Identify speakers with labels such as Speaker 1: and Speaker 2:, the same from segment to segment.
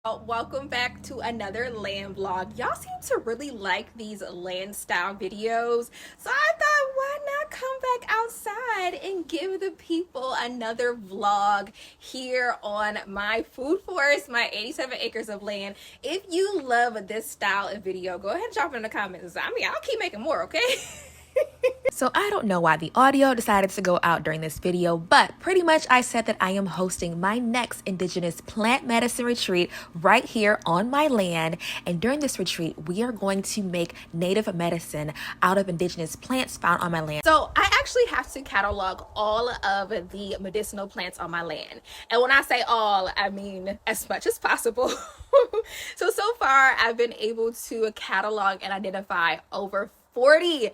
Speaker 1: Welcome back to another land vlog. Y'all seem to really like these land style videos, so I thought, why not come back outside and give the people another vlog here on my food forest, my 87 acres of land. If you love this style of video, go ahead and drop it in the comments. I mean, I'll keep making more, okay?
Speaker 2: So I don't know why the audio decided to go out during this video, but pretty much I said that I am hosting my next Indigenous plant medicine retreat right here on my land. And during this retreat, we are going to make native medicine out of Indigenous plants found on my land.
Speaker 1: So I actually have to catalog all of the medicinal plants on my land. And when I say all, I mean as much as possible. So far I've been able to catalog and identify over 40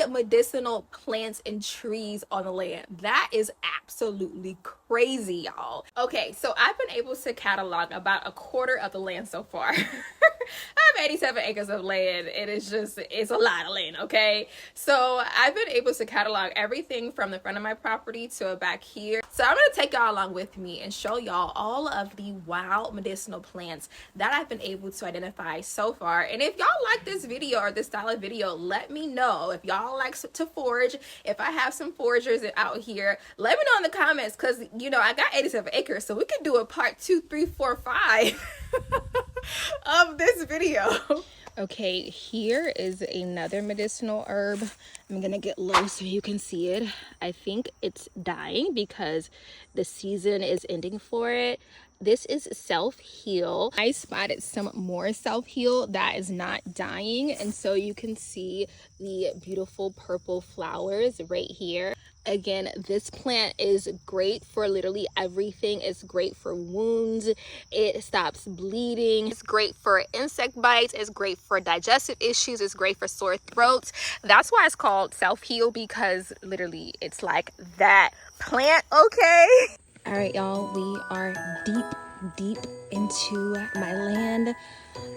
Speaker 1: medicinal plants and trees on the land. That is absolutely crazy, y'all. Okay, so I've been able to catalog about a quarter of the land so far. I have 87 acres of land. It's a lot of land, okay? So I've been able to catalog everything from the front of my property to back here. So I'm gonna take y'all along with me and show y'all all of the wild medicinal plants that I've been able to identify so far. And if y'all like this video or this style of video, let me know. If y'all like to forage, if I have some foragers out here, let me know in the comments, because you know I got 87 acres, so we can do a part 2, 3, 4, 5 of this video. Okay, here is another medicinal herb. I'm gonna get low so you can see it. I think it's dying because the season is ending for it. This is Selfheal. I spotted some more Selfheal that is not dying, and so you can see the beautiful purple flowers right here. Again, this plant is great for literally everything. It's great for wounds. It stops bleeding. It's great for insect bites. It's great for digestive issues. It's great for sore throats. That's why it's called Selfheal, because literally it's like that plant, okay? All right, y'all, we are deep into my land.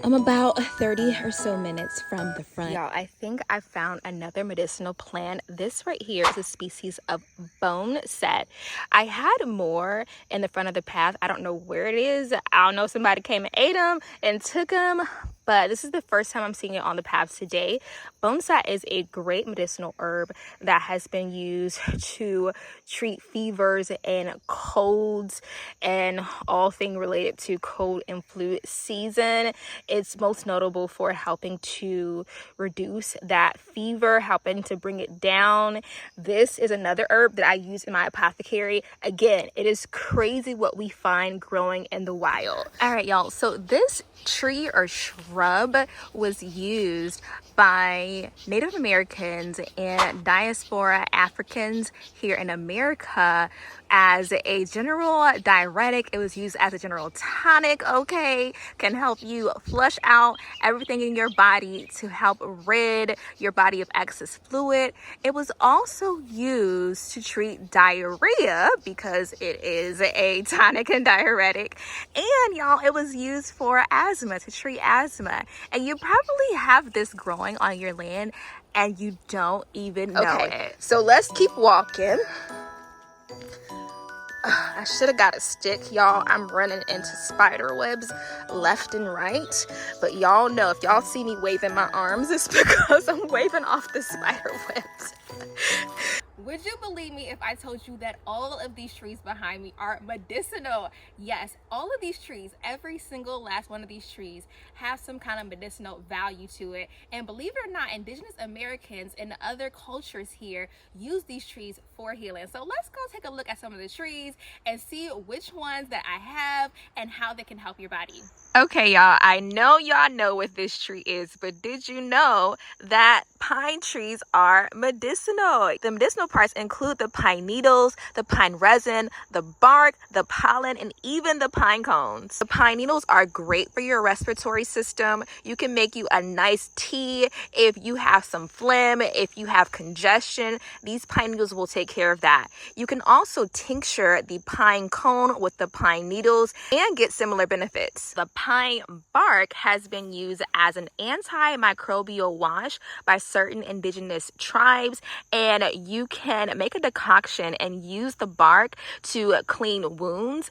Speaker 1: I'm about 30 or so minutes from the front. Y'all, I think I found another medicinal plant. This right here is a species of Boneset. I had more in the front of the path. I don't know where it is. I don't know if somebody came and ate them and took them, but this is the first time I'm seeing it on the path today. Boneset is a great medicinal herb that has been used to treat fevers and colds and all things related to cold and flu season. It's most notable for helping to reduce that fever, helping to bring it down. This is another herb that I use in my apothecary. Again, it is crazy what we find growing in the wild. All right, y'all, so this tree or shrub was used by Native Americans and diaspora Africans here in America as a general diuretic. It was used as a general tonic, okay? Can help you flush out everything in your body to help rid your body of excess fluid. It was also used to treat diarrhea because it is a tonic and diuretic. And y'all, it was used for asthma, to treat asthma. And you probably have this growing on your land and you don't even know it. So let's keep walking. I should have got a stick, y'all. I'm running into spider webs left and right, but y'all know if y'all see me waving my arms, it's because I'm waving off the spider webs. Would you believe me if I told you that all of these trees behind me are medicinal? Yes, all of these trees, every single last one of these trees have some kind of medicinal value to it. And believe it or not, Indigenous Americans and other cultures here use these trees for healing. So let's go take a look at some of the trees and see which ones that I have and how they can help your body. Okay, y'all, I know y'all know what this tree is, but did you know that pine trees are medicinal? The medicinal parts include the pine needles, the pine resin, the bark, the pollen, and even the pine cones. The pine needles are great for your respiratory system. You can make you a nice tea if you have some phlegm, if you have congestion. These pine needles will take care of that. You can also tincture the pine cone with the pine needles and get similar benefits. The pine bark has been used as an antimicrobial wash by certain indigenous tribes, and you can make a decoction and use the bark to clean wounds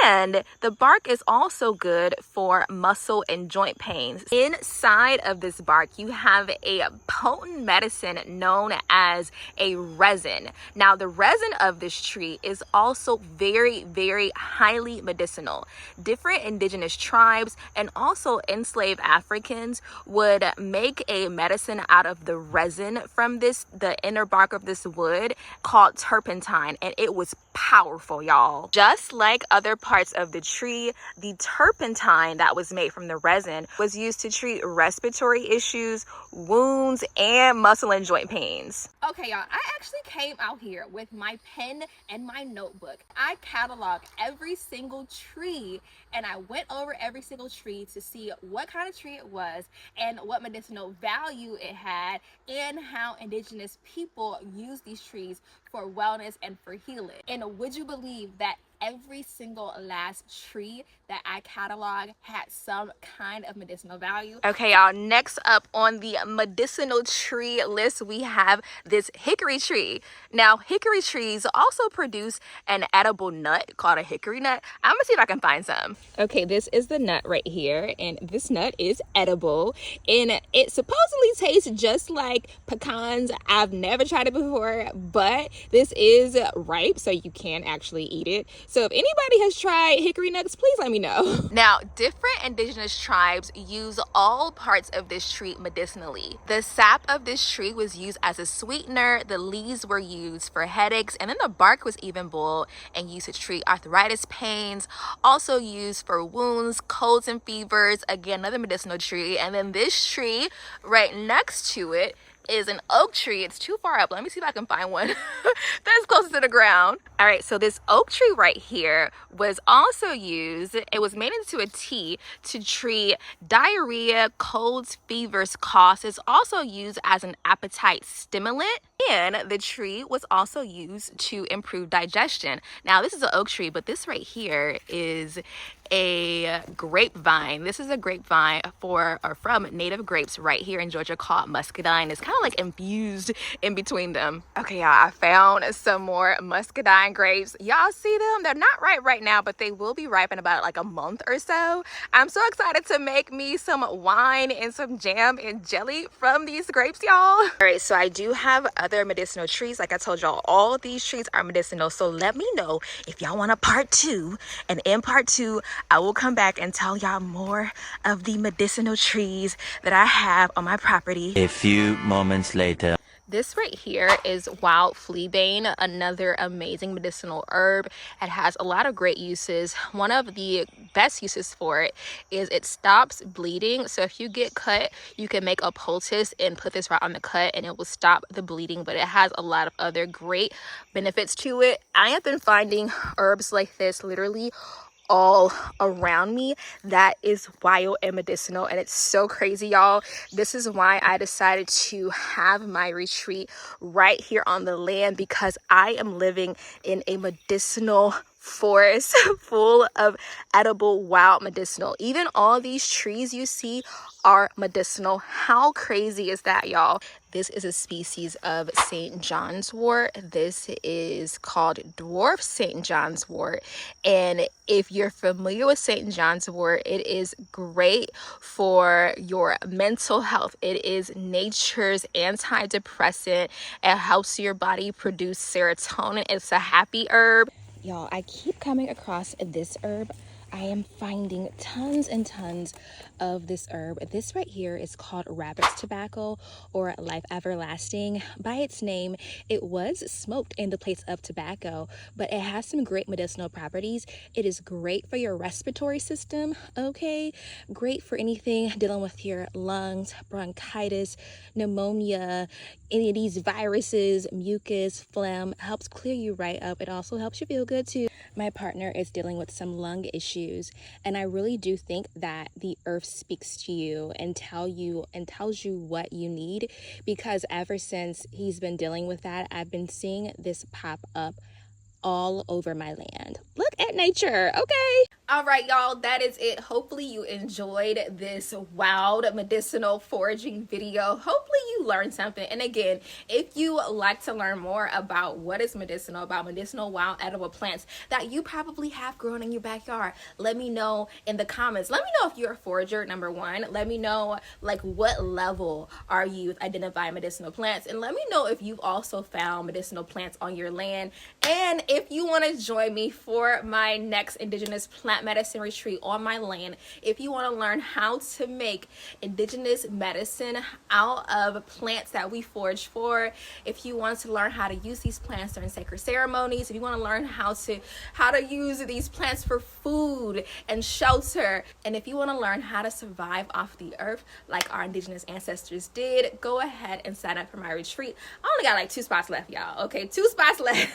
Speaker 2: And the bark is also good for muscle and joint pains. Inside of this bark, you have a potent medicine known as a resin. Now, the resin of this tree is also very, very highly medicinal. Different indigenous tribes and also enslaved Africans would make a medicine out of the resin from the inner bark of this wood called turpentine, and it was powerful, y'all. Just like other parts of the tree, the turpentine that was made from the resin was used to treat respiratory issues, wounds, and muscle and joint pains.
Speaker 1: Okay, y'all, I actually came out here with my pen and my notebook. I cataloged every single tree, and I went over every single tree to see what kind of tree it was and what medicinal value it had, and how indigenous people use these trees for wellness and for healing. And would you believe that every single last tree that I cataloged had some kind of medicinal value?
Speaker 2: Okay, y'all, next up on the medicinal tree list, we have this hickory tree. Now, hickory trees also produce an edible nut called a hickory nut. I'm gonna see if I can find some. Okay, this is the nut right here, and this nut is edible, and it supposedly tastes just like pecans. I've never tried it before, but this is ripe, so you can actually eat it. So if anybody has tried hickory nuts, please let me know. Now, different indigenous tribes use all parts of this tree medicinally. The sap of this tree was used as a sweetener, the leaves were used for headaches, and then the bark was even boiled and used to treat arthritis pains, also used for wounds, colds, and fevers. Again, another medicinal tree. And then this tree right next to it is an oak tree. It's too far up. Let me see if I can find one that's closer to the ground. All right, so this oak tree right here was also used, it was made into a tea to treat diarrhea, colds, fevers, coughs. It's also used as an appetite stimulant, and the tree was also used to improve digestion. Now, this is an oak tree, but this right here is a grapevine. This is a grapevine from native grapes right here in Georgia called muscadine. It's kind of like infused in between them. Okay, y'all, I found some more muscadine grapes. Y'all see them? They're not ripe right now, but they will be ripe in about like a month or so. I'm so excited to make me some wine and some jam and jelly from these grapes, y'all. All right, so I do have other medicinal trees. Like I told y'all, all of these trees are medicinal. So let me know if y'all want a part 2. And in part 2, I will come back and tell y'all more of the medicinal trees that I have on my property.
Speaker 3: A few moments later.
Speaker 2: This right here is wild fleabane, another amazing medicinal herb. It has a lot of great uses. One of the best uses for it is it stops bleeding. So if you get cut, you can make a poultice and put this right on the cut and it will stop the bleeding, but it has a lot of other great benefits to it. I have been finding herbs like this literally all around me that is wild and medicinal, and it's so crazy, y'all. This is why I decided to have my retreat right here on the land, because I am living in a medicinal forest full of edible wild medicinal. Even all these trees you see are medicinal. How crazy is that, y'all? This is a species of St. John's wort. This is called dwarf St. John's wort. And if you're familiar with St. John's wort, it is great for your mental health. It is nature's antidepressant. It helps your body produce serotonin. It's a happy herb. Y'all, I keep coming across this herb. I am finding tons and tons of this herb. This right here is called rabbit's tobacco or life everlasting. By its name, it was smoked in the place of tobacco, but it has some great medicinal properties. It is great for your respiratory system, okay? Great for anything dealing with your lungs, bronchitis, pneumonia, any of these viruses, mucus, phlegm. Helps clear you right up. It also helps you feel good too. My partner is dealing with some lung issues, and I really do think that the earth speaks to you and tells you what you need, because ever since he's been dealing with that, I've been seeing this pop up all over my land. Look at nature, okay?
Speaker 1: All right, y'all, that is it. Hopefully you enjoyed this wild medicinal foraging video. Hopefully you learned something. And again, if you like to learn more about what is medicinal, about medicinal wild edible plants that you probably have grown in your backyard, let me know in the comments. Let me know if you're a forager, number one. Let me know like what level are you with identifying medicinal plants, and let me know if you've also found medicinal plants on your land. And if you want to join me for my next Indigenous plant medicine retreat on my land, if you want to learn how to make indigenous medicine out of plants that we forage for, if you want to learn how to use these plants during sacred ceremonies, if you want to learn how to use these plants for food and shelter, and if you want to learn how to survive off the earth like our indigenous ancestors did, go ahead and sign up for my retreat. I only got like 2 spots left, y'all. Okay, 2 spots left.